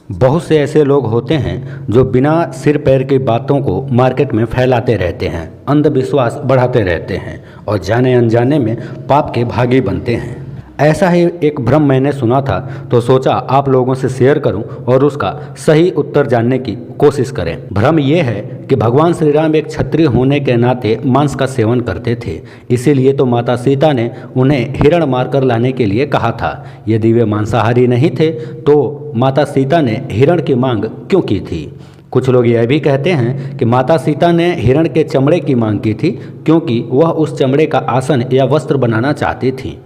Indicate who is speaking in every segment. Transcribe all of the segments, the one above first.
Speaker 1: बहुत से ऐसे लोग होते हैं जो बिना सिर पैर की बातों को मार्केट में फैलाते रहते हैं, अंधविश्वास बढ़ाते रहते हैं और जाने अनजाने में पाप के भागी बनते हैं। ऐसा ही एक भ्रम मैंने सुना था तो सोचा आप लोगों से शेयर करूं और उसका सही उत्तर जानने की कोशिश करें। भ्रम यह है कि भगवान श्री राम एक क्षत्रिय होने के नाते मांस का सेवन करते थे, इसीलिए तो माता सीता ने उन्हें हिरण मारकर लाने के लिए कहा था। यदि वे मांसाहारी नहीं थे तो माता सीता ने हिरण की मांग क्यों की थी? कुछ लोग यह भी कहते हैं कि माता सीता ने हिरण के चमड़े की मांग की थी क्योंकि वह उस चमड़े का आसन या वस्त्र बनाना चाहती थी।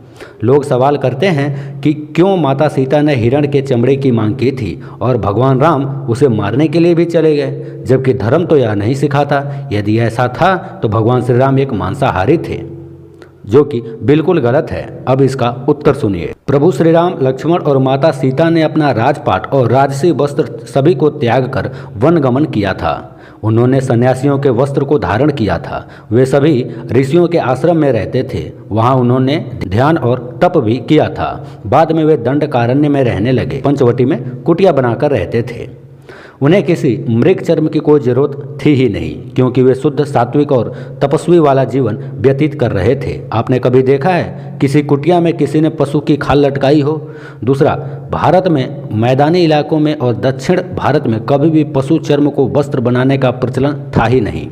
Speaker 1: लोग सवाल करते हैं कि क्यों माता सीता ने हिरण के चमड़े की मांग की थी और भगवान राम उसे मारने के लिए भी चले गए, जबकि धर्म तो यह नहीं सिखाता। यदि ऐसा था तो भगवान श्री राम एक मांसाहारी थे, जो कि बिल्कुल गलत है। अब इसका उत्तर सुनिए। प्रभु श्री राम, लक्ष्मण और माता सीता ने अपना राजपाट और राजसी वस्त्र सभी को त्याग कर वन गमन किया था। उन्होंने सन्यासियों के वस्त्र को धारण किया था। वे सभी ऋषियों के आश्रम में रहते थे। वहाँ उन्होंने ध्यान और तप भी किया था। बाद में वे दंडकारण्य में रहने लगे। पंचवटी में कुटिया बनाकर रहते थे। उन्हें किसी मृग चर्म की कोई जरूरत थी ही नहीं, क्योंकि वे शुद्ध, सात्विक और तपस्वी वाला जीवन व्यतीत कर रहे थे। आपने कभी देखा है किसी कुटिया में किसी ने पशु की खाल लटकाई हो? दूसरा, भारत में मैदानी इलाकों में और दक्षिण भारत में कभी भी पशु चर्म को वस्त्र बनाने का प्रचलन था ही नहीं।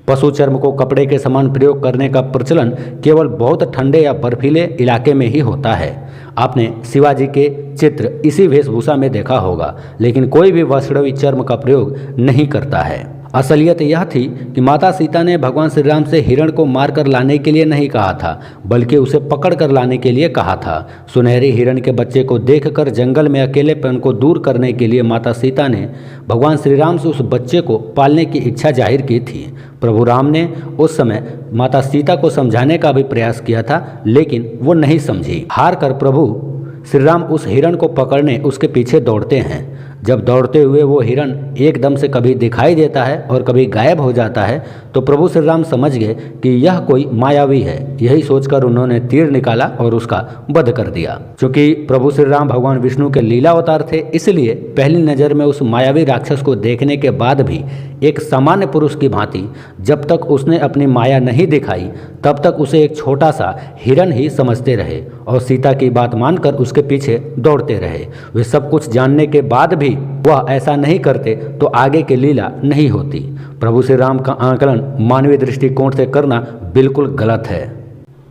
Speaker 1: पशु चर्म को कपड़े के समान प्रयोग करने का प्रचलन केवल बहुत ठंडे या बर्फीले इलाके में ही होता है। आपने शिवाजी के चित्र इसी वेशभूषा में देखा होगा, लेकिन कोई भी वैष्णवी चर्म का प्रयोग नहीं करता है। असलियत यह थी कि माता सीता ने भगवान श्री राम से हिरण को मार कर लाने के लिए नहीं कहा था, बल्कि उसे पकड़ कर लाने के लिए कहा था। सुनहरी हिरण के बच्चे को देखकर जंगल में अकेलेपन को दूर करने के लिए माता सीता ने भगवान श्री राम से उस बच्चे को पालने की इच्छा जाहिर की थी। प्रभु राम ने उस समय माता सीता को समझाने का भी प्रयास किया था, लेकिन वो नहीं समझी। हार कर प्रभु श्री राम उस हिरण को पकड़ने उसके पीछे दौड़ते हैं। जब दौड़ते हुए वो हिरण एकदम से कभी दिखाई देता है और कभी गायब हो जाता है तो प्रभु श्री राम समझ गए कि यह कोई मायावी है। यही सोचकर उन्होंने तीर निकाला और उसका वध कर दिया। क्योंकि प्रभु श्री राम भगवान विष्णु के लीला अवतार थे, इसलिए पहली नज़र में उस मायावी राक्षस को देखने के बाद भी एक सामान्य पुरुष की भांति जब तक उसने अपनी माया नहीं दिखाई तब तक उसे एक छोटा सा हिरण ही समझते रहे और सीता की बात मानकर उसके पीछे दौड़ते रहे। वे सब कुछ जानने के बाद भी वह ऐसा नहीं करते तो आगे की लीला नहीं होती। प्रभु श्री राम का आकलन मानवीय दृष्टिकोण से करना बिल्कुल गलत है।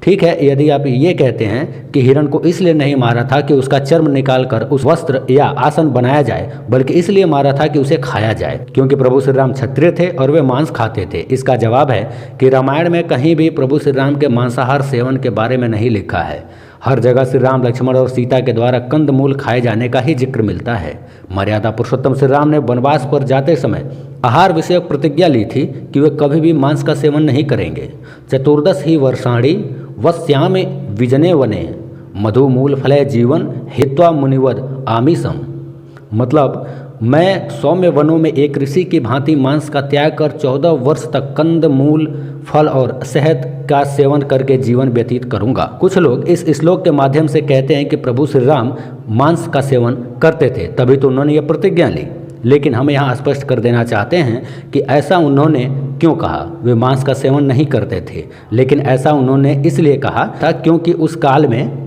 Speaker 1: ठीक है, यदि आप ये कहते हैं कि हिरण को इसलिए नहीं मारा था कि उसका चर्म निकालकर उस वस्त्र या आसन बनाया जाए, बल्कि इसलिए मारा था कि उसे खाया जाए, क्योंकि प्रभु श्री राम क्षत्रिय थे और वे मांस खाते थे। इसका जवाब है कि रामायण में कहीं भी प्रभु श्री राम के मांसाहार सेवन के बारे में नहीं लिखा है। हर जगह श्री राम, लक्ष्मण और सीता के द्वारा कंदमूल खाए जाने का ही जिक्र मिलता है। मर्यादा पुरुषोत्तम श्री राम ने वनवास पर जाते समय आहार विषयक प्रतिज्ञा ली थी कि वे कभी भी मांस का सेवन नहीं करेंगे। चतुर्दश ही वर्षाणी वस्यामि विजने वने मधुमूल फले जीवन हित्वा मुनिवद आमिषम। मतलब, मैं सौम्य वनों में एक ऋषि की भांति मांस का त्याग कर 14 वर्ष तक कंद मूल, फल और शहद का सेवन करके जीवन व्यतीत करूंगा। कुछ लोग इस श्लोक के माध्यम से कहते हैं कि प्रभु श्री राम मांस का सेवन करते थे, तभी तो उन्होंने यह प्रतिज्ञा ली। लेकिन हम यहाँ स्पष्ट कर देना चाहते हैं कि ऐसा उन्होंने क्यों कहा। वे मांस का सेवन नहीं करते थे, लेकिन ऐसा उन्होंने इसलिए कहा था क्योंकि उस काल में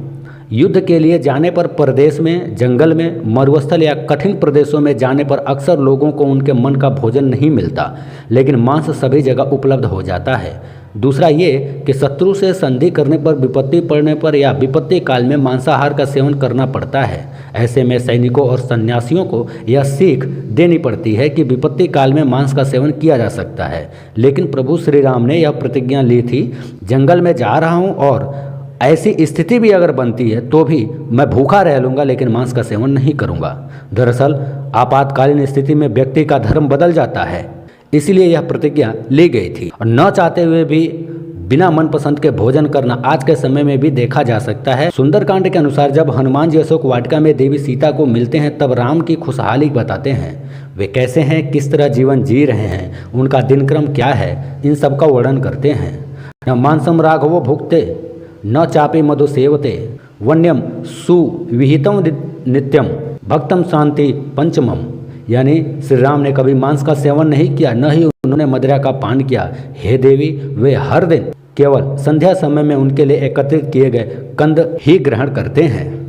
Speaker 1: युद्ध के लिए जाने पर प्रदेश में, जंगल में, मरुस्थल या कठिन प्रदेशों में जाने पर अक्सर लोगों को उनके मन का भोजन नहीं मिलता, लेकिन मांस सभी जगह उपलब्ध हो जाता है। दूसरा ये कि शत्रु से संधि करने पर, विपत्ति पड़ने पर या विपत्ति काल में मांसाहार का सेवन करना पड़ता है। ऐसे में सैनिकों और सन्यासियों को यह सीख देनी पड़ती है कि विपत्ति काल में मांस का सेवन किया जा सकता है। लेकिन प्रभु श्री राम ने यह प्रतिज्ञा ली थी, जंगल में जा रहा हूँ और ऐसी स्थिति भी अगर बनती है तो भी मैं भूखा रह लूँगा, लेकिन मांस का सेवन नहीं करूँगा। दरअसल आपातकालीन स्थिति में व्यक्ति का धर्म बदल जाता है, इसलिए यह प्रतिज्ञा ली गई थी। और न चाहते हुए भी बिना मनपसंद के भोजन करना आज के समय में भी देखा जा सकता है। सुंदरकांड के अनुसार जब हनुमान जी अशोक वाटिका में देवी सीता को मिलते हैं तब राम की खुशहाली बताते हैं। वे कैसे हैं, किस तरह जीवन जी रहे हैं, उनका दिनक्रम क्या है, इन सब का वर्णन करते हैं। न मांसम राघवो भुक्ते न चापे मधु सेवते वन्यम सुविहितम नित्यम भक्तम शांति पंचमम, यानी श्री राम ने कभी मांस का सेवन नहीं किया, न ही उन्होंने मदिरा का पान किया। हे देवी, वे हर दिन केवल संध्या समय में उनके लिए एकत्रित किए गए कंद ही ग्रहण करते हैं।